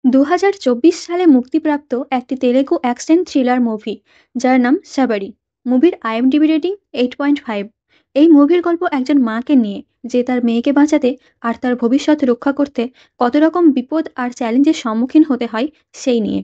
সালে মুক্তিপ্রাপ্ত একটি তেলেগু অ্যাকশন থ্রিলার মুভি যার নাম 'সাবারি'। মুভির আইএমডিবি রেটিং 8.5। এই মুভির গল্প একজন মাকে নিয়ে, যে তার মেয়েকে বাঁচাতে আর তার ভবিষ্যৎ রক্ষা করতে কত রকম বিপদ আর চ্যালেঞ্জের সম্মুখীন হতে হয় সেই নিয়ে।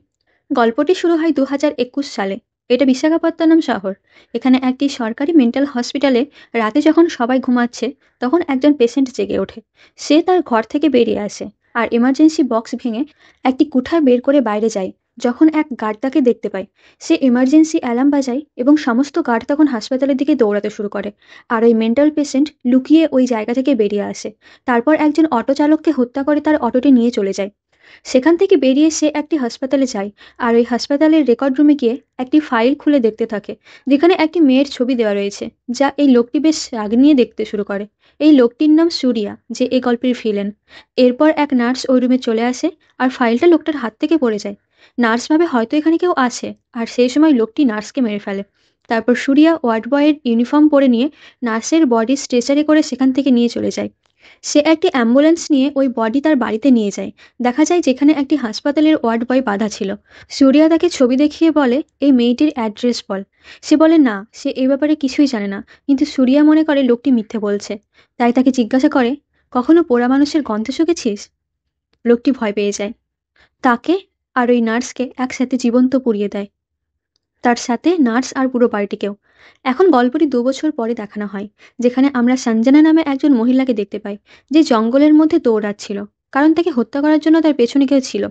গল্পটি শুরু হয় 2021 সালে। এটা বিশাখাপত্তনম শহর। এখানে একটি সরকারি মেন্টাল হসপিটালে রাতে যখন সবাই ঘুমাচ্ছে, তখন একজন পেশেন্ট জেগে ওঠে। সে তার ঘর থেকে বেরিয়ে আসে আর এমার্জেন্সি বক্স ভেঙে একটি কুঠার বের করে বাইরে যায়। যখন এক গার্ড তাকে দেখতে পায়, সে এমার্জেন্সি অ্যালার্ম বাজায় এবং সমস্ত গার্ড তখন হাসপাতালের দিকে দৌড়াতে শুরু করে। আর ওই মেন্টাল পেশেন্ট লুকিয়ে ওই জায়গা থেকে বেরিয়ে আসে। তারপর একজন অটো চালককে হত্যা করে তার অটোটি নিয়ে চলে যায়। সেখান থেকে বেরিয়ে সে একটি হাসপাতালে যায় আর ওই হাসপাতালের রেকর্ড রুমে গিয়ে একটি ফাইল খুলে দেখতে থাকে, যেখানে একটি মেয়ের ছবি দেওয়া রয়েছে, যা এই লোকটি বেশ রাগ নিয়ে দেখতে শুরু করে। এই লোকটির নাম সুরিয়া, যে এই গল্পের ভিলেন। এরপর এক নার্স ওই রুমে চলে আসে আর ফাইলটা লোকটার হাত থেকে পড়ে যায়। নার্স ভাবে হয়তো এখানে কেউ আছে, আর সেই সময় লোকটি নার্সকে মেরে ফেলে। তারপর সুরিয়া ওয়ার্ড বয়ের ইউনিফর্ম পরে নিয়ে নার্সের বডি স্ট্রেচারে করে সেখান থেকে নিয়ে চলে যায়। সে একটি অ্যাম্বুলেন্স নিয়ে ওই বডি তার বাড়িতে নিয়ে যায়। দেখা যায় যেখানে একটি হাসপাতালের ওয়ার্ড বয় বাঁধা ছিল। সুরিয়া তাকে ছবি দেখিয়ে বলে, এই মেয়েটির অ্যাড্রেস বল। সে বলে না, সে এই ব্যাপারে কিছুই জানে না। কিন্তু সুরিয়া মনে করে লোকটি মিথ্যে বলছে, তাই তাকে জিজ্ঞাসা করে, কখনো পোড়া মানুষের গন্ধ শুকেছিস? লোকটি ভয় পেয়ে যায়। তাকে আর ওই নার্সকে একসাথে জীবন্ত পুড়িয়ে দেয়, তার সাথে নার্স আর পুরো বাড়িটিকেও। এখন গল্পটি 2 বছর পরে দেখানো হয়, যেখানে আমরা সঞ্জনা নামে একজন মহিলাকে দেখতে পাই, যে জঙ্গলের মধ্যে দৌড়াচ্ছিল, কারণ তাকে হত্যা করার জন্য তার পেছনে কেউ ছিল।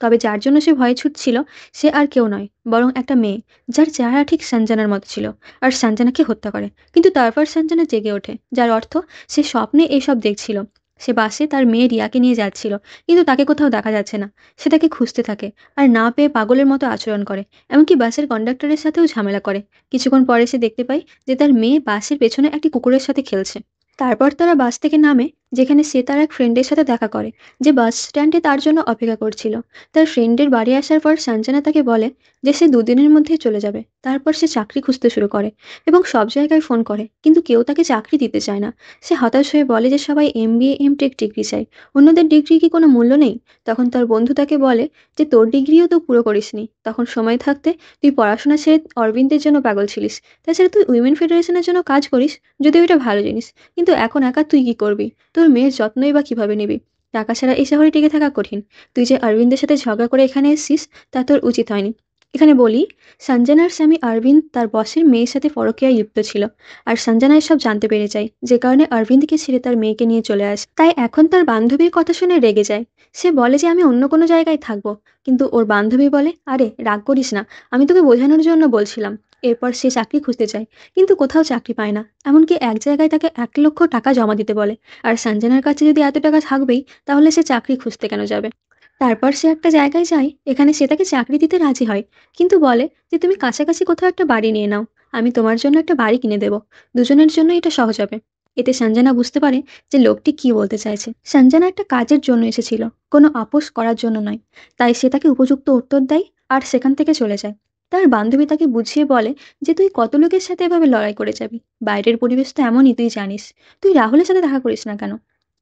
তবে যার জন্য সে ভয়ে ছুটছিল, সে আর কেউ নয়, বরং একটা মেয়ে, যার চেহারা ঠিক সঞ্জনার মতো ছিল, আর সঞ্জনাকে হত্যা করে। কিন্তু তারপর সঞ্জনা জেগে ওঠে, যার অর্থ সে স্বপ্নে এইসব দেখছিল। সে বাসে তার মেয়ে রিয়াকে নিয়ে যাচ্ছিল, কিন্তু তাকে কোথাও দেখা যাচ্ছে না। সে তাকে খুঁজতে থাকে, আর না পেয়ে পাগলের মতো আচরণ করে। এমনকি বাসের কন্ডাক্টরের সাথেও ঝামেলা করে। কিছুক্ষণ পরে সে দেখতে পায় যে তার মেয়ে বাসের পেছনে একটি কুকুরের সাথে খেলছে। তারপর তারা বাস থেকে নামে, যেখানে সে তার এক ফ্রেন্ডের সাথে দেখা করে, যে বাস স্ট্যান্ডে তার জন্য অপেক্ষা করছিল। তার ফ্রেন্ডের বাড়ি আসার পর সঞ্জনা তাকে বলে যে সে 2 দিনের মধ্যেই চলে যাবে। তারপর সে চাকরি খুঁজতে শুরু করে এবং সব জায়গায় ফোন করে, কিন্তু কেউ তাকে চাকরি দিতে চায় না। সে হতাশ হয়ে বলে যে সবাই এমবিএ এমটেক ডিগ্রি চায়, অন্যদের ডিগ্রি কি কোনো মূল্য নেই? তখন তার বন্ধু তাকে বলে যে তোর ডিগ্রিও তো পুরো করিসনি, তখন সময় থাকতে তুই পড়াশোনা ছেড়ে অরবিন্দের জন্য পাগল ছিলিস। তাছাড়া তুই উইমেন ফেডারেশনের জন্য কাজ করিস, যদিও এটা ভালো জিনিস, কিন্তু এখন একা তুই কি করবি? তোর মেয়ের যত্নই বা কিভাবে নিবি? টাকা ছাড়া এই শহরে টিকে থাকা কঠিন। তুই যে অরবিন্দের সাথে ঝগড়া করে এখানে এসেছিস, তা তোর উচিত হয়নি। এখানে বলি, সঞ্জনার স্বামী অরবিন্দ তার বসের মেয়ের সাথে পরকীয়ায় লিপ্ত ছিল, আর সঞ্জনা এসব জানতে পেরে যায়, যে কারণে অরবিন্দকে ছেড়ে তার মেয়েকে নিয়ে চলে আসে। তাই এখন তার বান্ধবীর কথা শুনে রেগে যায়। সে বলে যে আমি অন্য কোনো জায়গায় থাকবো, কিন্তু ওর বান্ধবী বলে, আরে রাগ করিস না, আমি তোকে বোঝানোর জন্য বলছিলাম। এরপর সে চাকরি খুঁজতে চায়, কিন্তু কোথাও চাকরি পায় না। এমনকি এক জায়গায় তাকে 1 লক্ষ টাকা জমা দিতে বলে, আর সঞ্জনার কাছে যদি এত টাকা থাকবেই, তাহলে সে চাকরি খুঁজতে কেন যাবে? তারপর সে একটা জায়গায় যায়, এখানে সে তাকে চাকরি দিতে রাজি হয়, কিন্তু বলে যে তুমি কাছাকাছি কোথাও একটা বাড়ি নিয়ে নাও, আমি তোমার জন্য একটা বাড়ি কিনে দেবো। দুজনের জন্য এটা সহজ হবে। এতে সঞ্জনা বুঝতে পারে যে লোকটি কি বলতে চাইছে। সঞ্জনা একটা কাজের জন্য এসেছিল, কোনো আপোষ করার জন্য নয়। তাই সে তাকে উপযুক্ত উত্তর দেয় আর সেখান থেকে চলে যায়। তার বান্ধবী তাকে বুঝিয়ে বলে যে তুই কত লোকের সাথে এভাবে লড়াই করে যাবি, বাইরের পরিবেশ তো এমনই, তুই জানিস। তুই রাহুলের সাথে দেখা করিস না কেন?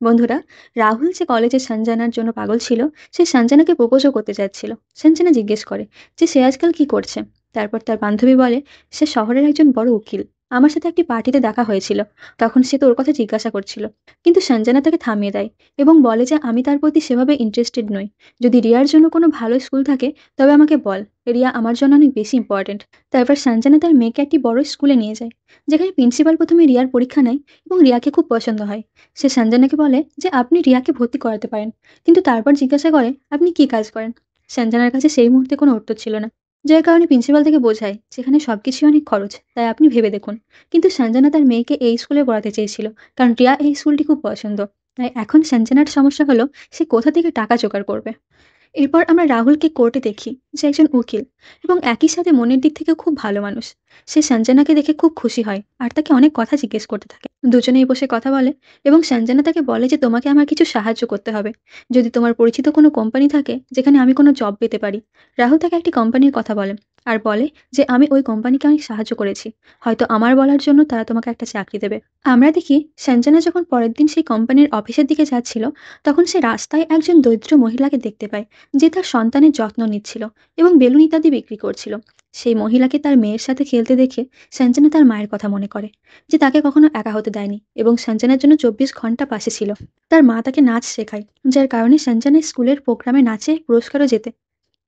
বন্ধুরা, রাহুল যে কলেজে সঞ্জনার জন্য পাগল ছিল, সে সঞ্জনাকে প্রপোজও করতে যাচ্ছিল। সঞ্জনা জিজ্ঞেস করে যে সে আজকাল কি করছে। তারপর তার বান্ধবী বলে, সে শহরের একজন বড় উকিল, আমার সাথে একটি পার্টিতে দেখা হয়েছিল, তখন সে তোর কথা জিজ্ঞাসা করছিল। কিন্তু সঞ্জনা তাকে থামিয়ে দেয় এবং বলে যে আমি তার প্রতি সেভাবে ইন্টারেস্টেড নই। যদি রিয়ার জন্য কোনো ভালো স্কুল থাকে, তবে আমাকে বল, রিয়া আমার জন্য অনেক বেশি ইম্পর্টেন্ট। তারপর সঞ্জনা তার মেয়েকে একটি বড় স্কুলে নিয়ে যায়, যেখানে প্রিন্সিপাল প্রথমে রিয়ার পরীক্ষা নেয় এবং রিয়াকে খুব পছন্দ হয়। সে সঞ্জনাকে বলে যে আপনি রিয়াকে ভর্তি করাতে পারেন, কিন্তু তারপর জিজ্ঞাসা করে আপনি কি কাজ করেন। সঞ্জনার কাছে সেই মুহূর্তে কোনো উত্তর ছিল না, যার কারণে প্রিন্সিপাল থেকে বোঝায় যেখানে সবকিছুই অনেক খরচ, তাই আপনি ভেবে দেখুন। কিন্তু সঞ্জনা তার মেয়েকে এই স্কুলে পড়াতে চেয়েছিল, কারণ রিয়া এই স্কুলটি খুব পছন্দ। তাই এখন সঞ্জনার সমস্যা হলো সে কোথা থেকে টাকা জোগাড় করবে। এরপর আমরা রাহুলকে কোর্টে দেখি, যে একজন উকিল এবং একই সাথে মনের দিক থেকে খুব ভালো মানুষ। সে সঞ্জনাকে দেখে খুব খুশি হয় আর তাকে অনেক কথা জিজ্ঞেস করতে থাকে। দুজনেই বসে কথা বলে এবং সঞ্জনা তাকে বলে যে তোমাকে আমার কিছু সাহায্য করতে হবে। যদি তোমার পরিচিত কোনো কোম্পানি থাকে যেখানে আমি কোনো জব পেতে পারি। রাহুল তাকে একটি কোম্পানির কথা বলে, আর বলে যে আমি ওই কোম্পানিকে অনেক সাহায্য করেছি, হয়তো আমার বলার জন্য তারা তোমাকে একটা চাকরি দেবে। আমরা দেখি সঞ্জনা যখন পরের দিন সেই কোম্পানির অফিসের দিকে যাচ্ছিল, তখন সে রাস্তায় একজন দরিদ্র মহিলাকে দেখতে পায়, যে তার সন্তানের যত্ন নিচ্ছিল এবং বেলুন ইত্যাদি বিক্রি করছিল। সেই মহিলাকে তার মেয়ের সাথে খেলতে দেখে সঞ্জনা তার মায়ের কথা মনে করে, যে তাকে কখনো একা হতে দেয়নি এবং সঞ্জনার জন্য 24 ঘন্টা পাশে ছিল। তার মা তাকে নাচ শেখায়, যার কারণে সঞ্জনা স্কুলের প্রোগ্রামে নাচে পুরস্কারও জেতে।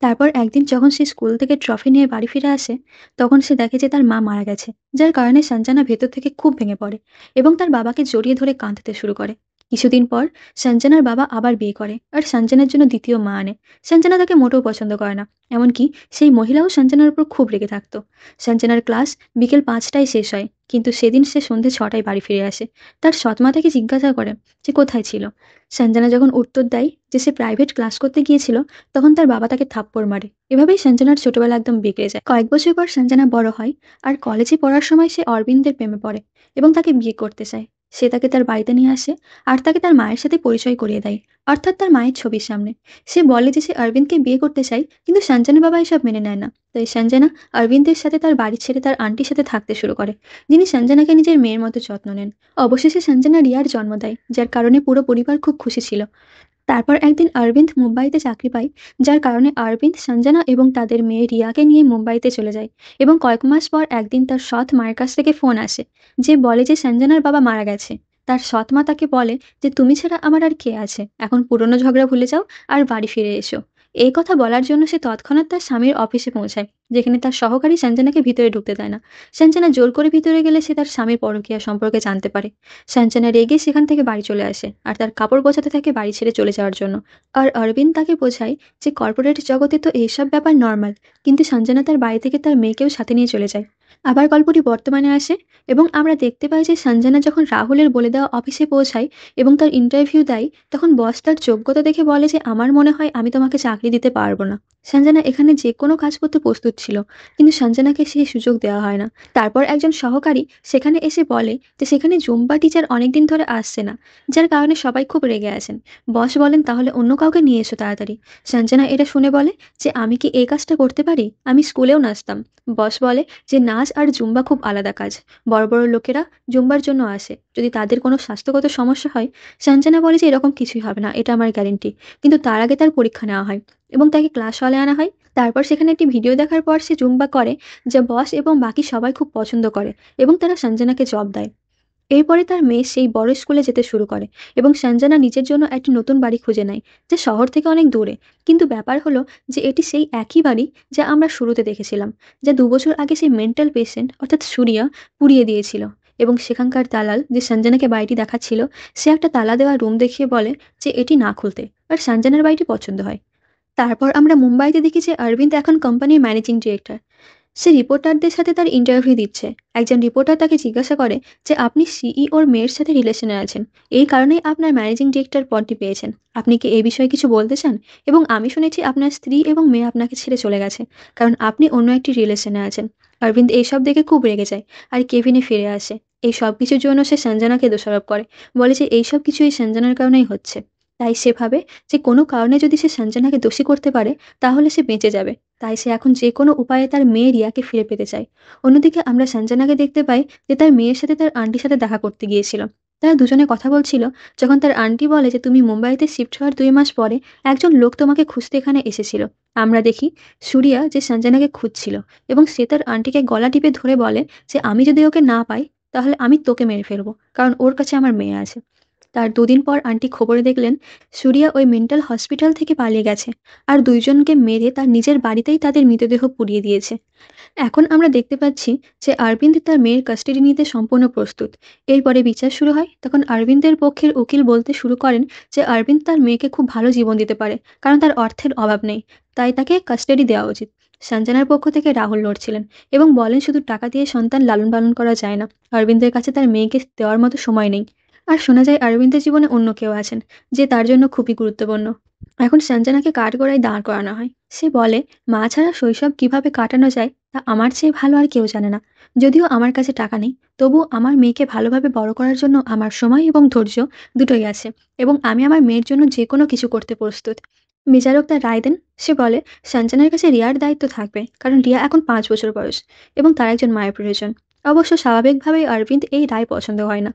তারপর একদিন যখন সে স্কুল থেকে ট্রফি নিয়ে বাড়ি ফিরে আসে, তখন সে দেখে যে তার মা মারা গেছে, যার কারণে সঞ্জনা ভেতর থেকে খুব ভেঙে পড়ে এবং তার বাবাকে জড়িয়ে ধরে কাঁদতে শুরু করে। কিছুদিন পর সঞ্জনার বাবা আবার বিয়ে করে আর সঞ্জনার জন্য দ্বিতীয় মা আনে। সঞ্জনা তাকে মোটেও পছন্দ করে না, এমনকি সেই মহিলাও সঞ্জনার উপর খুব রেগে থাকতো। সঞ্জনার ক্লাস বিকেল 5টায় শেষ হয়, কিন্তু সেদিন সে সন্ধ্যে 6টায় বাড়ি ফিরে আসে। তার সৎমা তাকে জিজ্ঞাসা করে যে কোথায় ছিল। সঞ্জনা যখন উত্তর দেয় যে সে প্রাইভেট ক্লাস করতে গিয়েছিল, তখন তার বাবা তাকে থাপ্পড় মারে। এভাবেই সঞ্জনার ছোটবেলা একদম বিগড়ে যায়। কয়েক বছর পর সঞ্জনা বড় হয় আর কলেজে পড়ার সময় সে অরবিন্দের প্রেমে পড়ে এবং তাকে বিয়ে করতে চায়। সে তাকে তার বাড়িতে নিয়ে আসে আর তাকে তার মায়ের সাথে পরিচয় করিয়ে দেয়, অর্থাৎ তার মায়ের ছবির সামনে। সে বলে যে সে অরবিন্দকে বিয়ে করতে চায়, কিন্তু সঞ্জনার বাবা এসব মেনে নেয় না। তাই সঞ্জনা অরবিন্দের সাথে তার বাড়ি ছেড়ে তার আন্টির সাথে থাকতে শুরু করে, যিনি সঞ্জনাকে নিজের মেয়ের মতো যত্ন নেন। অবশেষে সঞ্জনা রিয়ার জন্ম দেয়, যার কারণে পুরো পরিবার খুব খুশি ছিল। তারপর একদিন অরবিন্দ মুম্বাইতে চাকরি পায়, যার কারণে অরবিন্দ সঞ্জনা এবং তাদের মেয়ে রিয়াকে নিয়ে মুম্বাইতে চলে যায়। এবং কয়েক মাস পর একদিন তার সৎ মায়ের কাছ থেকে ফোন আসে, যে বলে যে সঞ্জনার বাবা মারা গেছে। তার সৎ মা তাকে বলে যে তুমি ছাড়া আমার আর কে আছে, এখন পুরনো ঝগড়া ভুলে যাও আর বাড়ি ফিরে এসো। এই কথা বলার জন্য সে তৎক্ষণাৎ তার স্বামীর অফিসে পৌঁছায়, যেখানে তার সহকারী সঞ্জনাকে ভিতরে ঢুকতে দেয় না। সঞ্জনা জোর করে ভিতরে গেলে সে তার স্বামীর পরকীয়া সম্পর্কে জানতে পারে। সঞ্জনা রেগে সেখান থেকে বাড়ি চলে আসে আর তার কাপড় গোছাতে থাকে বাড়ি ছেড়ে চলে যাওয়ার জন্য। আর অরবিন্দ তাকে বোঝায় যে কর্পোরেট জগতে তো এইসব ব্যাপার নর্মাল, কিন্তু সঞ্জনা তার বাড়ি থেকে তার মেয়েকেও সাথে নিয়ে চলে যায়। আবার গল্পটি বর্তমানে আসে এবং আমরা দেখতে পাই যে সঞ্জনা যখন রাহুলের বলে দেওয়া অফিসে পৌঁছায় এবং তার ইন্টারভিউ দেয়, তখন বস তার যোগ্যতা দেখে বলে যে আমার মনে হয় আমি তোমাকে চাকরি দিতে পারবো না। সঞ্জনা এখানে যে কোনো কাজ করতে প্রস্তুত ছিল, কিন্তু সঞ্জনাকে সেই সুযোগ দেওয়া হয় না। তারপর একজন সহকারী সেখানে এসে বলে যে সেখানে জুম্বা টিচার অনেকদিন ধরে আসছে না, যার কারণে সবাই খুব রেগে আছেন। বস বলেন তাহলে অন্য কাউকে নিয়ে এসো তাড়াতাড়ি। সঞ্জনা এটা শুনে বলে যে আমি কি এই কাজটা করতে পারি, আমি স্কুলেও নাচতাম। বস বলে যে নাচ আর জুম্বা খুব আলাদা কাজ, বড় বড় লোকেরা জুম্বার জন্য আসে যদি তাদের কোনো স্বাস্থ্যগত সমস্যা হয়। সঞ্জনা বলে যে এরকম কিছুই হবে না, এটা আমার গ্যারেন্টি। কিন্তু তার আগে তার পরীক্ষা নেওয়া হয় এবং তাকে ক্লাস হলে আনা হয়। তারপর সেখানে একটি ভিডিও দেখার পর সে জুম্বা করে, যা বস এবং বাকি সবাই খুব পছন্দ করে এবং তারা সঞ্জনাকে জব দেয়। এরপরে তার মেয়ে সেই বড় স্কুলে যেতে শুরু করে এবং সঞ্জনা নিজের জন্য একটি নতুন বাড়ি খুঁজে নেয়, যা শহর থেকে অনেক দূরে। কিন্তু ব্যাপার হলো যে এটি সেই একই বাড়ি যা আমরা শুরুতে দেখেছিলাম, যা 2 বছর আগে সেই মেন্টাল পেশেন্ট অর্থাৎ সুরিয়া পুড়িয়ে দিয়েছিল। এবং সেখানকার দালাল যে সঞ্জনাকে বাড়িটি দেখাচ্ছিল, সে একটা তালা দেওয়া রুম দেখিয়ে বলে যে এটি না খুলতে, আর সঞ্জনার বাড়িটি পছন্দ হয়। তারপর আমরা মুম্বাইতে দেখি যে অরবিন্দ এখন কোম্পানির ম্যানেজিং ডিরেক্টর। সে রিপোর্টারদের সাথে তার ইন্টারভিউ দিচ্ছে। একজন রিপোর্টার তাকে জিজ্ঞাসা করে যে আপনি সিইওর মেয়ের সাথে রিলেশনে আছেন, এই কারণেই আপনার ম্যানেজিং ডিরেক্টর পদটি পেয়েছেন। আপনি কি এই বিষয়ে কিছু বলতে চান? এবং আমি শুনেছি আপনার স্ত্রী এবং মেয়ে আপনাকে ছেড়ে চলে গেছে, কারণ আপনি অন্য একটি রিলেশনে আছেন। অরবিন্দ এইসব দেখে খুব রেগে যায় আর কেবিনে ফিরে আসে। এই সব কিছুর জন্য সে সঞ্জনাকে দোষারোপ করে, বলে যে এইসব কিছু এই সঞ্জনার কারণেই হচ্ছে। তাই সে ভাবে যে কোনো কারণে যদি সে সঞ্জনাকে দোষী করতে পারে, তাহলে সে বেঁচে যাবে। তাই সে এখন যে কোনো উপায়ে তার মেয়ে রিয়াকে ফিরে পেতে চায়। অন্যদিকে আমরা সঞ্জনাকে দেখতে পাই যে তার মেয়ের সাথে তার আন্টির সাথে দেখা করতে গিয়েছিল। তারা দুজনে কথা বলছিল, যখন তার আন্টি বলে যে তুমি মুম্বাইতে শিফট হওয়ার 2 মাস পরে একজন লোক তোমাকে খুঁজতে এখানে এসেছিল। আমরা দেখি সুরিয়া যে সঞ্জনাকে খুঁজছিল এবং সে তার আন্টিকে গলা টিপে ধরে বলে যে আমি যদি ওকে না পাই, তাহলে আমি তোকে মেরে ফেলবো, কারণ ওর কাছে আমার মেয়ে আছে। তার 2 দিন পর আন্টি খবরে দেখলেন সুরিয়া ওই মেন্টাল হসপিটাল থেকে পালিয়ে গেছে আর দুইজনকে মেরে তার নিজের বাড়িতেই তাদের মৃতদেহ পুড়িয়ে দিয়েছে। এখন আমরা দেখতে পাচ্ছি যে অরবিন্দ তার মেয়ের কাস্টাডি নিতে সম্পূর্ণ প্রস্তুত। এরপরে বিচার শুরু হয়, তখন অরবিন্দের পক্ষের উকিল বলতে শুরু করেন যে অরবিন্দ তার মেয়েকে খুব ভালো জীবন দিতে পারে, কারণ তার অর্থের অভাব নেই, তাই তাকে কাস্টাডি দেওয়া উচিত। সঞ্জনার পক্ষ থেকে রাহুল লড়ছিলেন এবং বলেন শুধু টাকা দিয়ে সন্তান লালন পালন করা যায় না, অরবিন্দের কাছে তার মেয়েকে দেওয়ার মতো সময় নেই। আর শোনা যায় অরবিন্দের জীবনে অন্য কেউ আছেন, যে তার জন্য খুবই গুরুত্বপূর্ণ। এখন সঞ্জনাকে কাঠগড়ায় দাঁড় করানো হয়। সে বলে মা ছাড়া শৈশব কিভাবে কাটানো যায় তা আমার চেয়ে ভালো আর কেউ জানে না। যদিও আমার কাছে টাকা নেই, তবুও আমার মেয়েকে ভালোভাবে বড় করার জন্য আমার সময় এবং ধৈর্য দুটোই আছে, এবং আমি আমার মেয়ের জন্য যে কোনো কিছু করতে প্রস্তুত। বিচারক তার রায় দেন। সে বলে সঞ্জনার কাছে রিয়ার দায়িত্ব থাকবে, কারণ রিয়া এখন 5 বছর বয়স এবং তার একজন মায়ের প্রয়োজন। অবশ্য স্বাভাবিকভাবেই অরবিন্দ এই রায় পছন্দ হয় না,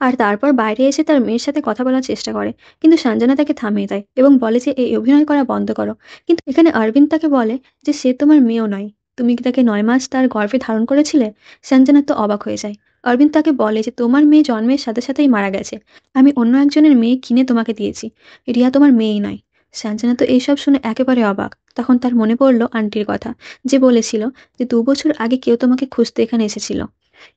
আর তারপর বাইরে এসে তার মেয়ের সাথে কথা বলার চেষ্টা করে, কিন্তু সঞ্জনা তাকে থামিয়ে দেয় এবং বলে যে এই অভিনয় করা বন্ধ করো। কিন্তু এখানে অরবিন্দ তাকে বলে যে সে তোমার মেয়েও নয়, তুমি কি তাকে 9 মাস তার গর্ভে ধারণ করেছিলে? সঞ্জনা তো অবাক হয়ে যায়। অরবিন্দ তাকে বলে যে তোমার মেয়ে জন্মের সাথে সাথেই মারা গেছে, আমি অন্য একজনের মেয়ে কিনে তোমাকে দিয়েছি, রিয়া তোমার মেয়েই নয়। সাঞ্জনা তো এইসব শুনে একেবারে অবাক। তখন তার মনে পড়ল আন্টির কথা, যে বলেছিল যে 2 বছর আগে কেউ তোমাকে খুঁজতে এখানে এসেছিল।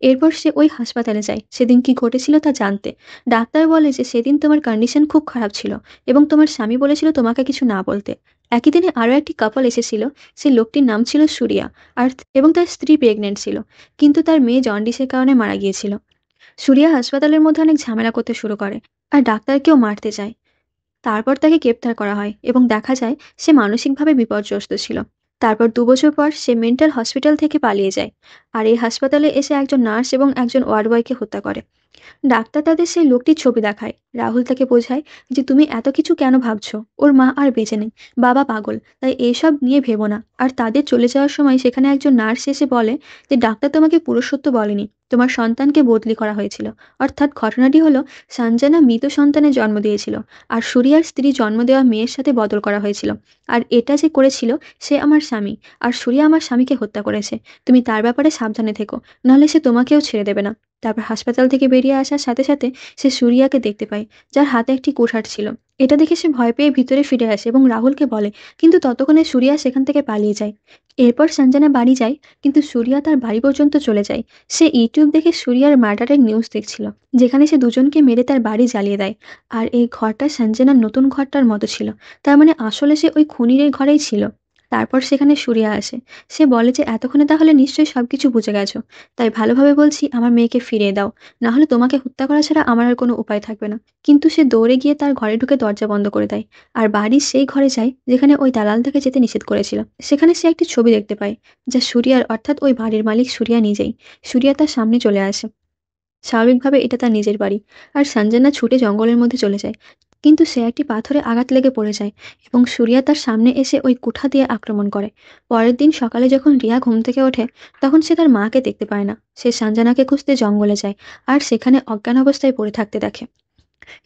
এরপর সে ওই হাসপাতালে যায় সেদিন কি ঘটেছিল তা জানতে। ডাক্তার বলে যে সেদিন তোমার কন্ডিশন খুব খারাপ ছিল এবং তোমার স্বামী বলেছিল তোমাকে কিছু না বলতে। একই দিনে আরও একটি কাপল এসেছিল। সেই লোকটির নাম ছিল সুরিয়া, আর এবং তার স্ত্রী প্রেগনেন্ট ছিল, কিন্তু তার মেয়ে জন্ডিসের কারণে মারা গিয়েছিল। সুরিয়া হাসপাতালের মধ্যে অনেক ঝামেলা করতে শুরু করে আর ডাক্তারকেও মারতে চায়। তারপর তাকে গ্রেপ্তার করা হয় এবং দেখা যায় সে মানসিকভাবে বিপর্যস্ত ছিল। তারপর 2 বছর পর সে মেন্টাল হসপিটাল থেকে পালিয়ে যায়, আর এই হাসপাতালে এসে একজন নার্স এবং একজন ওয়ার্ড বয়কে হত্যা করে। ডাক্তার তাদের সেই লোকটির ছবি দেখায়। রাহুল তাকে বোঝায় যে তুমি এত কিছু কেন ভাবছো, ওর মা আর বেঁচে নেই, বাবা পাগল, তাই এসব নিয়ে ভেবো না। আর তাদের চলে যাওয়ার সময় সেখানে একজন নার্স এসে বলে যে ডাক্তার তোমাকে পুরো সত্য বলেনি, তোমার সন্তানকে বদলি করা হয়েছিল। অর্থাৎ ঘটনাটি হলো সঞ্জনা মৃত সন্তানের জন্ম দিয়েছিল, আর সুরিয়ার স্ত্রী জন্ম দেওয়া মেয়ের সাথে বদল করা হয়েছিল। আর এটা যে করেছিল সে আমার স্বামী, আর সুরিয়া আমার স্বামীকে হত্যা করেছে। তুমি তার ব্যাপারে সাবধানে থেকো, নাহলে সে তোমাকেও ছেড়ে দেবে না। তারপর হাসপাতাল থেকে বেরিয়ে আসার সাথে সাথে সে সুরিয়াকে দেখতে পায়, যার হাতে একটি কুঠার ছিল। এটা দেখে সে ভয় পেয়ে ভিতরে ফিরে আসে এবং রাহুলকে বলে, কিন্তু ততক্ষণে সুরিয়া সেখান থেকে পালিয়ে যায়। এরপর সঞ্জনা বাড়ি যায়, কিন্তু সুরিয়া তার বাড়ি পর্যন্ত চলে যায়। সে ইউটিউব দেখে সুরিয়ার মার্ডারের নিউজ দেখছিল, যেখানে সে দুজনকে মেরে তার বাড়ি জ্বালিয়ে দেয়। আর এই ঘরটা সঞ্জনার নতুন ঘরটার মতো ছিল, তার মানে আসলে সে ওই খুনির এই ঘরেই ছিল। তারপর সেখানে সুরিয়া আসে। সে বলে যে এতক্ষণে তাহলে নিশ্চয়ই সবকিছু বুঝে গেছো, তাই ভালোভাবে বলছি আমার মেয়েকে ফিরিয়ে দাও, না হলে তোমাকে হত্যা করা ছাড়া আমার আর কোনো উপায় থাকবে না। কিন্তু সে দৌড়ে গিয়ে তার ঘরে ঢুকে দরজা বন্ধ করে দেয়, আর বাড়ির সেই ঘরে যায় যেখানে ওই দালাল তাকে যেতে নিষেধ করেছিল। সেখানে সে একটি ছবি দেখতে পায়, যা সুরিয়ার, অর্থাৎ ওই বাড়ির মালিক সুরিয়া নিজেই। সুরিয়া তার সামনে চলে আসে। স্বাভাবিকভাবে এটা তার নিজের বাড়ি, আর সঞ্জনা ছুটে জঙ্গলের মধ্যে চলে যায়। কিন্তু সে একটি পাথরে আঘাত লেগে পড়ে যায় এবং সুরিয়া তার সামনে এসে ওই কুঠা দিয়ে আক্রমণ করে। পরের দিন সকালে যখন রিয়া ঘুম থেকে ওঠে, তখন সে তার মাকে দেখতে পায় না। সে সঞ্জনাকে খুঁজতে জঙ্গলে যায়, আর সেখানে অজ্ঞান অবস্থায় পড়ে থাকতে দেখে।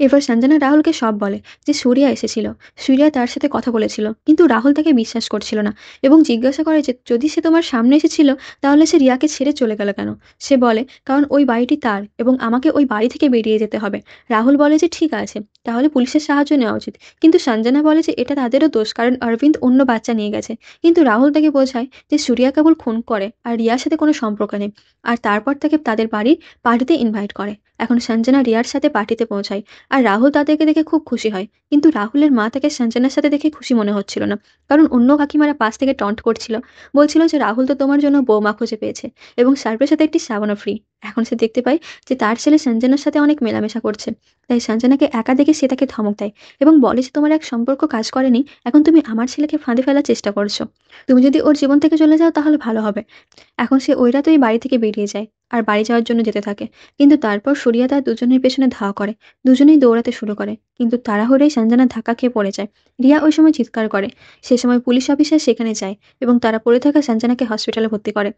এরপর সঞ্জনা রাহুলকে সব বলে যে সুরিয়া এসেছিল, সুরিয়া তার সাথে কথা বলেছিল, কিন্তু রাহুল তাকে বিশ্বাস করছিল না এবং জিজ্ঞাসা করে যে যদি সে তোমার সামনে এসেছিল তাহলে সে রিয়াকে ছেড়ে চলে গেল কেন? সে বলে কারণ ওই বাড়িটি তার এবং আমাকে ওই বাড়ি থেকে বেরিয়ে যেতে হবে। রাহুল বলে যে ঠিক আছে, তাহলে পুলিশের সাহায্য নেওয়া উচিত। কিন্তু সঞ্জনা বলে যে এটা তাদেরও দোষ, কারণ অরবিন্দ অন্য বাচ্চা নিয়ে গেছে। কিন্তু রাহুল তাকে বোঝায় যে সুরিয়া কেবল খুন করে আর রিয়ার সাথে কোনো সম্পর্ক নেই। আর তারপর তাকে তাদের বাড়ির পার্টিতে ইনভাইট করে। এখন সঞ্জনা রিয়ার সাথে পার্টিতে পৌঁছায়, আর রাহুল তাদেরকে দেখে খুব খুশি হয়। কিন্তু রাহুলের মা তাকে সঞ্জনার সাথে দেখে খুশি মনে হচ্ছিল না, কারণ অন্য কাকিমারা পাশ থেকে টন্ট করছিল, বলছিল যে রাহুল তো তোমার জন্য বৌমা খুঁজে পেয়েছে এবং সার্ভের সাথে একটি সাবানও ফ্রি। এখন সে দেখতে পায় যে তার ছেলে সঞ্জনার সাথে অনেক মেলামেশা করছে, তাই সঞ্জনাকে একা দেখে সে তাকে ধমক দেয় এবং বলে যে তোমার এক সম্পর্ক কাজ করেনি, এখন তুমি আমার ছেলেকে ফাঁদে ফেলার চেষ্টা করছো। তুমি যদি ওর জীবন থেকে চলে যাও তাহলে ভালো হবে। এখন সে ওই রাতেই বাড়ি থেকে বেরিয়ে যায় আর বাড়ি যাওয়ার জন্য যেতে থাকে। কিন্তু তারপর সুরিয়া তার দুজনের পেছনে ধাওয়া করে। দুজনেই দৌড়াতে শুরু করে, কিন্তু তাড়াহুড়োয় সঞ্জনা ধাক্কা খেয়ে পড়ে যায়। রিয়া ওই সময় চিৎকার করে। সে সময় পুলিশ অফিসার সেখানে যায় এবং তারা পড়ে থাকা সঞ্জনাকে হসপিটালে ভর্তি করে।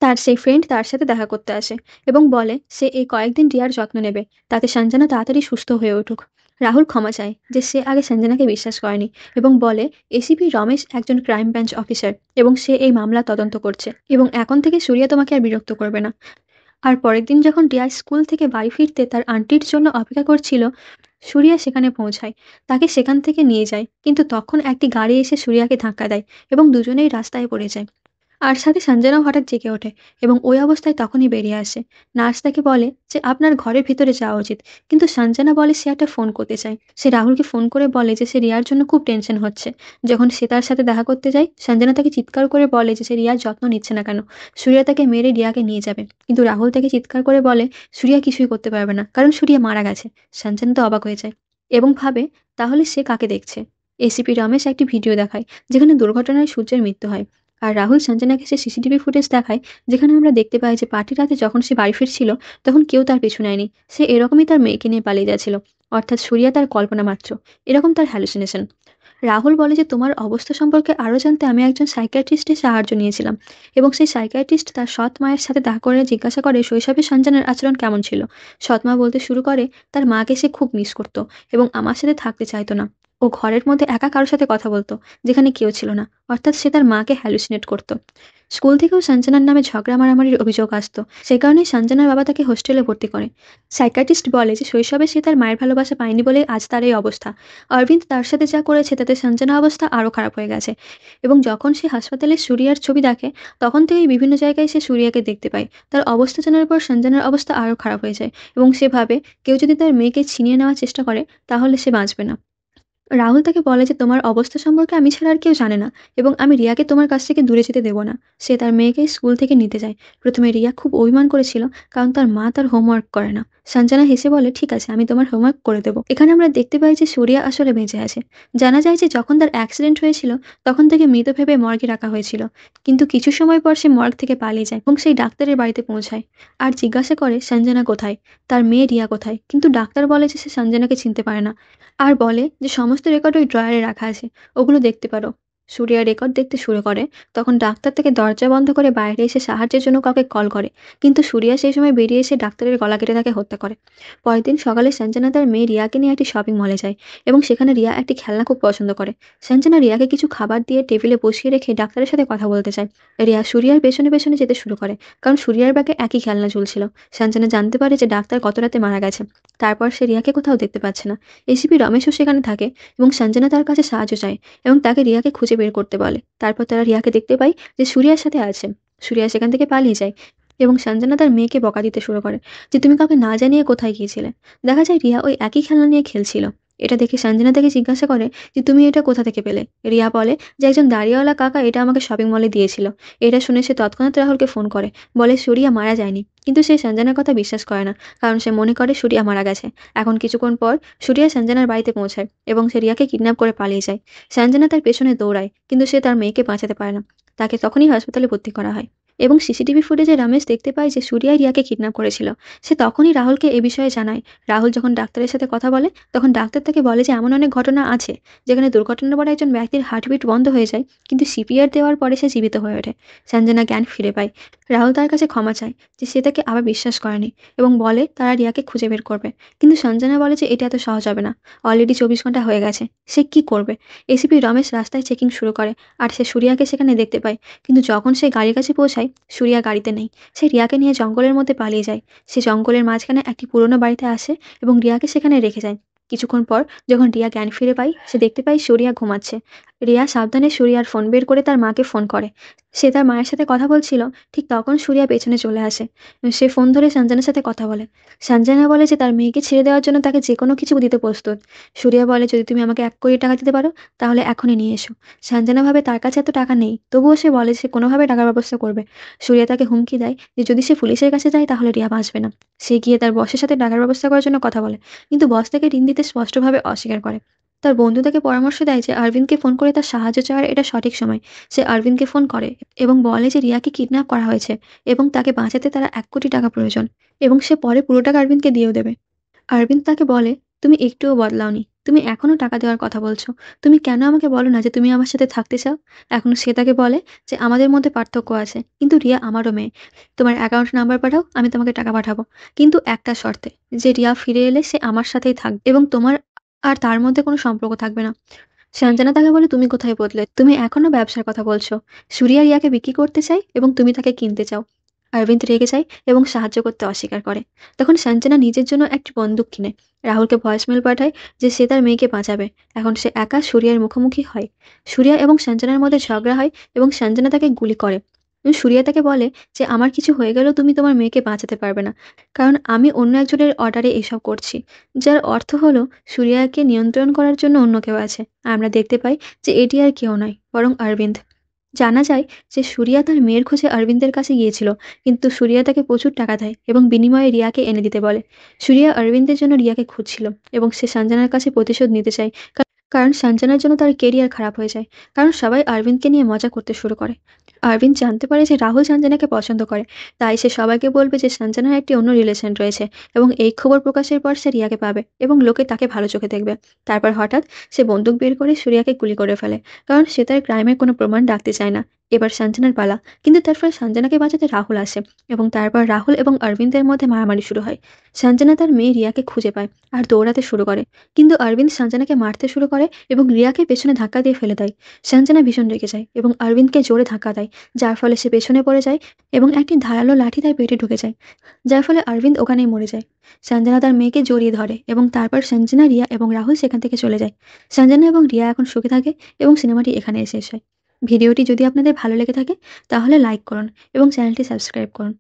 তার সেই ফ্রেন্ড তার সাথে দেখা করতে আসে এবং বলে সে এই কয়েকদিন রিয়ার যত্ন নেবে, তাতে সঞ্জনা তাড়াতাড়ি সুস্থ হয়ে উঠুক। রাহুল ক্ষমা চায় যে সে আগে সঞ্জনাকে বিশ্বাস করেনি এবং বলে এসিপি রমেশ একজন ক্রাইম ব্রাঞ্চ অফিসার এবং সে এই মামলা তদন্ত করছে এবং এখন থেকে সুরিয়া তোমাকে আর বিরক্ত করবে না। আর পরের দিন যখন রিয়া স্কুল থেকে বাড়ি ফিরতে তার আন্টির জন্য অপেক্ষা করছিল, সুরিয়া সেখানে পৌঁছায়। তাকে সেখান থেকে নিয়ে যায়, কিন্তু তখন একটি গাড়ি এসে সুরিয়াকে ধাক্কা দেয় এবং দুজনেই রাস্তায় পড়ে যায়। আর সাথে সঞ্জনাও হঠাৎ জেগে ওঠে এবং ওই অবস্থায় তখনই বেরিয়ে আসে। নার্স তাকে বলে যে আপনার ঘরের ভিতরে যাওয়া উচিত, কিন্তু সঞ্জনা বলে সে একটা ফোন করতে চায়। সে রাহুলকে ফোন করে বলে যে সে রিয়ার জন্য খুব টেনশন হচ্ছে। যখন সে তার সাথে দেখা করতে যায়, সঞ্জনা তাকে চিৎকার করে বলে যে সে রিয়ার যত্ন নিচ্ছে না কেন, সুরিয়া তাকে মেরে রিয়াকে নিয়ে যাবে। কিন্তু রাহুল তাকে চিৎকার করে বলে সুরিয়া কিছুই করতে পারবে না, কারণ সুরিয়া মারা গেছে। সঞ্জনা তো অবাক হয়ে যায় এবং ভাবে তাহলে সে কাকে দেখছে। এসিপি রমেশ একটি ভিডিও দেখায় যেখানে দুর্ঘটনায় সূর্যের মৃত্যু হয়। আর রাহুল সঞ্জনাকে সে সিসিটিভি ফুটেজ দেখায়, যেখানে আমরা দেখতে পাই যে পার্টি রাতে যখন সে বাড়ি ফিরছিল তখন কেউ তার পিছু নেয়নি। সে এরকমই তার মেয়েকে নিয়ে পালিয়ে যাচ্ছিল, অর্থাৎ সুরিয়া তার কল্পনা মাত্র, এরকম তার হ্যালুসিনেশন। রাহুল বলে যে তোমার অবস্থা সম্পর্কে আরও জানতে আমি একজন সাইকিয়াট্রিস্টের সাহায্য নিয়েছিলাম এবং সেই সাইকিয়াট্রিস্ট তার সৎ মায়ের সাথে দেখা করে জিজ্ঞাসা করে শৈশবে সঞ্জনার আচরণ কেমন ছিল। সৎ মা বলতে শুরু করে তার মাকে সে খুব মিস করতো এবং আমার সাথে থাকতে চাইতো না। ও ঘরের মধ্যে একা কারোর সাথে কথা বলতো, যেখানে কেউ ছিল না, অর্থাৎ সে তার মাকে হ্যালুসিনেট করতো। স্কুল থেকেও সঞ্জনার নামে ঝগড়া মারামারির অভিযোগ আসতো, সে কারণেই সঞ্জনার বাবা তাকে হোস্টেলে ভর্তি করে। সাইকিয়াট্রিস্ট বলে যে শৈশবে সে তার মায়ের ভালোবাসা পায়নি বলেই আজ তার এই অবস্থা। অরবিন্দ তার সাথে যা করেছে তাতে সঞ্জনার অবস্থা আরও খারাপ হয়ে গেছে এবং যখন সে হাসপাতালে সুরিয়ার ছবি দেখে তখন থেকেই বিভিন্ন জায়গায় সে সুরিয়াকে দেখতে পায়। তার অবস্থা জানার পর সঞ্জনার অবস্থা আরও খারাপ হয়ে যায় এবং সে ভাবে কেউ যদি তার মেয়েকে ছিনিয়ে নেওয়ার চেষ্টা করে তাহলে সে বাঁচবে না। রাহুল তাকে বলে যে তোমার অবস্থা সম্পর্কে আমি ছাড়া আর কেউ জানে না এবং আমি রিয়াকে তোমার কাছ থেকে দূরে যেতে দেবো না। সে তার মেয়েকে স্কুল থেকে নিতে যায়। প্রথমে রিয়া খুব অভিমান করেছিল, কারণ তার মা তার হোমওয়ার্ক করে না। সঞ্জনা হেসে বলে ঠিক আছে, আমি তোমার হোমওয়ার্ক করে দেবো। এখানে আমরা দেখতে পাই যে সুরিয়া আসলে বেঁচে আছে। জানা যায় যে যখন তার অ্যাক্সিডেন্ট হয়েছিল তখন তাকে মৃত ভেবে মর্গে রাখা হয়েছিল, কিন্তু কিছু সময় পর সে মর্গ থেকে পালিয়ে যায় এবং সেই ডাক্তারের বাড়িতে পৌঁছায় আর জিজ্ঞাসা করে সঞ্জনা কোথায়, তার মেয়ে রিয়া কোথায়। কিন্তু ডাক্তার বলে যে সে সঞ্জনাকে চিনতে পারে না আর বলে যে সমস্ত রেকর্ড ওই ড্রয়ারে রাখা আছে, ওগুলো দেখতে পারো। সুরিয়া রেকর্ড দেখতে শুরু করে। তখন ডাক্তার তাকে দরজা বন্ধ করে বাইরে এসে সাহায্যের জন্য কাউকে কল করে, কিন্তু সুরিয়া সেই সময় বেরিয়ে এসে ডাক্তারের গলা কেটে তাকে হত্যা করে। পরের দিন সকালে সঞ্জনা তার মেয়ে রিয়াকে নিয়ে একটি শপিং মলে যায় এবং সেখানে রিয়া একটি খেলনা খুব পছন্দ করে। সঞ্জনা রিয়াকে কিছু খাবার দিয়ে টেবিলে বসিয়ে রেখে ডাক্তারের সাথে কথা বলতে চায়। রিয়া সুরিয়ার পেছনে পেছনে যেতে শুরু করে, কারণ সুরিয়ার ব্যাগে একই খেলনা ঝুলছিল। সঞ্জনা জানতে পারে যে ডাক্তার গত রাতে মারা গেছে। তারপর সে রিয়াকে কোথাও দেখতে পাচ্ছে না। এসিপি রমেশও সেখানে থাকে এবং সঞ্জনা তার কাছে সাহায্য চায় এবং তাকে রিয়াকে খুঁজে বের করতে বলে। তারপর তারা রিয়াকে দেখতে পায় যে সুরিয়ার সাথে আছে। সুরিয়া সেখান থেকে পালিয়ে যায় এবং সঞ্জনা তার মেয়েকে বকা দিতে শুরু করে যে তুমি কাউকে না জানিয়ে কোথায় গিয়েছিলে। দেখা যায় রিয়া ওই একই খেলনা নিয়ে খেলছিল। এটা দেখে সঞ্জনা তাকে জিজ্ঞাসা করে যে তুমি এটা কোথা থেকে পেলে। রিয়া বলে যে একজন দাড়িওয়ালা কাকা এটা আমাকে শপিং মলে দিয়েছিল। এটা শুনে সে তৎক্ষণাৎ রাহুলকে ফোন করে, বলে সুরিয়া মারা যায়নি, কিন্তু সে সঞ্জনার কথা বিশ্বাস করে না, কারণ সে মনে করে সুরিয়া মারা গেছে। এখন কিছুক্ষণ পর সুরিয়া সঞ্জনার বাড়িতে পৌঁছায় এবং সে রিয়াকে কিডন্যাপ করে পালিয়ে যায়। সঞ্জনা তার পেছনে দৌড়ায়, কিন্তু সে তার মেয়েকে বাঁচাতে পারে না। তাকে তখনই হাসপাতালে ভর্তি করা হয় এবং সিসিটিভি ফুটেজে রমেশ দেখতে পায় যে সুরিয়াই রিয়াকে কিডন্যাপ করেছিল। সে তখনই রাহুলকে এ বিষয়ে জানায়। রাহুল যখন ডাক্তারের সাথে কথা বলে তখন ডাক্তার তাকে বলে যে এমন অনেক ঘটনা আছে যেখানে দুর্ঘটনার পরে একজন ব্যক্তির হার্টবিট বন্ধ হয়ে যায়, কিন্তু সিপিআর দেওয়ার পরে সে জীবিত হয়ে ওঠে। সঞ্জনা জ্ঞান ফিরে পায়। রাহুল তার কাছে ক্ষমা চায় যে সে তাকে আবার বিশ্বাস করেনি এবং বলে তারা রিয়াকে খুঁজে বের করবে। কিন্তু সঞ্জনা বলে যে এটা এত সহজ হবে না, অলরেডি 24 ঘন্টা হয়ে গেছে, সে কি করবে। এসিপি রমেশ রাস্তায় চেকিং শুরু করে আর সে সুরিয়াকে সেখানে দেখতে পায়, কিন্তু যখন সে গাড়ির কাছে পৌঁছায় সুরিয়া গাড়িতে নেই। সে রিয়াকে নিয়ে জঙ্গলের মধ্যে পালিয়ে যায়। সে জঙ্গলের মাঝখানে একটি পুরোনো বাড়িতে আসে এবং রিয়াকে সেখানে রেখে যায়। কিছুক্ষণ পর যখন রিয়া জ্ঞান ফিরে পায় সে দেখতে পায় সুরিয়া ঘুমাচ্ছে। রিয়া সাবধানে সুরিয়ার ফোন বের করে তার মাকে ফোন করে। সে তার মায়ের সাথে কথা বলছিল, ঠিক তখন সুরিয়া পেছনে চলে আসে। সে ফোন ধরে সঞ্জনার সাথে কথা বলে। সঞ্জনা বলে যে তার মেয়েকে ছেড়ে দেওয়ার জন্য তাকে যে কোনো কিছু দিতে প্রস্তুত। সুরিয়া বলে যদি তুমি আমাকে 1 কোটি টাকা দিতে পারো তাহলে এখনই নিয়ে এসো। সঞ্জনা ভাবে তার কাছে এত টাকা নেই, তবুও সে বলে সে কোনোভাবে টাকার ব্যবস্থা করবে। সুরিয়া তাকে হুমকি দেয় যে যদি সে পুলিশের কাছে যায় তাহলে রিয়া বাঁচবে না। সে গিয়ে তার বসের সাথে টাকার ব্যবস্থা করার জন্য কথা বলে, কিন্তু বস তাকে ঋণ দিতে স্পষ্টভাবে অস্বীকার করে। তার বন্ধু তাকে পরামর্শ দেয় যে অরবিন্দকে ফোন করে তার সাহায্য চাওয়ার এটা সঠিক সময়। সে অরবিন্দকে ফোন করে এবং বলে যে রিয়াকে কিডন্যাপ করা হয়েছে এবং তাকে বাঁচাতে তারা 1 কোটি টাকা প্রয়োজন এবং সে পরে পুরো টাকা অরবিন্দকে দিয়েও দেবে। অরবিন্দ তাকে বলে তুমি একটুও বদলাওনি, তুমি এখনো টাকা দেওয়ার কথা বলছো, তুমি কেন আমাকে বলো না যে তুমি আমার সাথে থাকতে চাও। এখন সে তাকে বলে যে আমাদের মধ্যে পার্থক্য আছে, কিন্তু রিয়া আমারও মেয়ে। তোমার অ্যাকাউন্ট নাম্বার পাঠাও, আমি তোমাকে টাকা পাঠাবো, কিন্তু একটা শর্তে, যে রিয়া ফিরে এলে সে আমার সাথেই থাকবে এবং তোমার আর তার মধ্যে কোনো সম্পর্ক থাকবে না। সঞ্জনা তাকে বলে তুমি কোথায় বদলে, তুমি এখনো ব্যবসার কথা বলছো। সুরিয়া রিয়াকে বিক্রি করতে চাই এবং তুমি তাকে কিনতে চাও। অরবিন্দ রেগে যায় এবং সাহায্য করতে অস্বীকার করে। তখন সঞ্জনা নিজের জন্য একটি বন্দুক কিনে রাহুলকে ভয়েসমেল পাঠায় যে সে তার মেয়েকে বাঁচাবে। এখন সে একা সুরিয়ার মুখোমুখি হয়। সুরিয়া এবং সঞ্জনার মধ্যে ঝগড়া হয় এবং সঞ্জনা তাকে গুলি করে। সুরিয়া তাকে বলে যে আমার কিছু হয়ে গেলেও তুমি তোমার মেয়েকে বাঁচাতে পারবে না, কারণ আমি অন্য একজনের অর্ডারে এসব করছি। যার অর্থ হলো সুরিয়াকে নিয়ন্ত্রণ করার জন্য অন্য কেউ আছে। আমরা দেখতে পাই যে এটি আর কেউ নয়, বরং অরবিন্দ। জানা যায় যে সুরিয়া তার মেয়ের খোঁজে অরবিন্দের কাছে গিয়েছিল, কিন্তু সুরিয়া তাকে প্রচুর টাকা দেয় এবং বিনিময়ে রিয়াকে এনে দিতে বলে। সুরিয়া অরবিন্দের জন্য রিয়াকে খুঁজছিল এবং সে সঞ্জনার কাছে প্রতিশোধ নিতে চায়, কারণ সঞ্জনার জন্য তার কেরিয়ার খারাপ হয়ে যায়। কারণ সবাই অরবিন্দকে নিয়ে মজা করতে শুরু করে। অরবিন্দ জানতে পারে যে রাহুল সঞ্জনাকে পছন্দ করে। তাই সে সবাইকে বলবে যে সঞ্জনার একটি অন্য রিলেশন রয়েছে এবং এই খবর প্রকাশের পর সে রিয়াকে পাবে এবং লোকে তাকে ভালো চোখে দেখবে। তারপর হঠাৎ সে বন্দুক বের করে সুরিয়াকে গুলি করে ফেলে। কারণ সে তার ক্রাইমের কোনো প্রমাণ রাখতে চায় না। এবার সঞ্জনার পালা। কিন্তু তারপর সঞ্জনাকে বাঁচাতে রাহুল আসে এবং তারপর রাহুল এবং অরবিন্দের মধ্যে মারামারি শুরু হয়। সঞ্জনা তার মেয়ে রিয়াকে খুঁজে পায় আর দৌড়াতে শুরু করে। কিন্তু অরবিন্দ সঞ্জনাকে মারতে শুরু করে এবং রিয়াকে পেছনে ধাক্কা দিয়ে ফেলে দেয়। সঞ্জনা ভীষণ রেগে যায় এবং অরবিন্দকে জোরে ধাক্কা দেয়, যার ফলে সে পেছনে পড়ে যায় এবং একটি ধারালো লাঠি তার পেটে ঢুকে যায়, যার ফলে অরবিন্দ ওখানেই মরে যায়। সঞ্জনা তার মেয়েকে জড়িয়ে ধরে এবং তারপর সঞ্জনা, রিয়া এবং রাহুল সেখান থেকে চলে যায়। সঞ্জনা এবং রিয়া এখন সুখে থাকে এবং সিনেমাটি এখানে শেষ হয়। ভিডিওটি যদি আপনাদের ভালো লেগে থাকে তাহলে লাইক করুন এবং চ্যানেলটি সাবস্ক্রাইব করুন।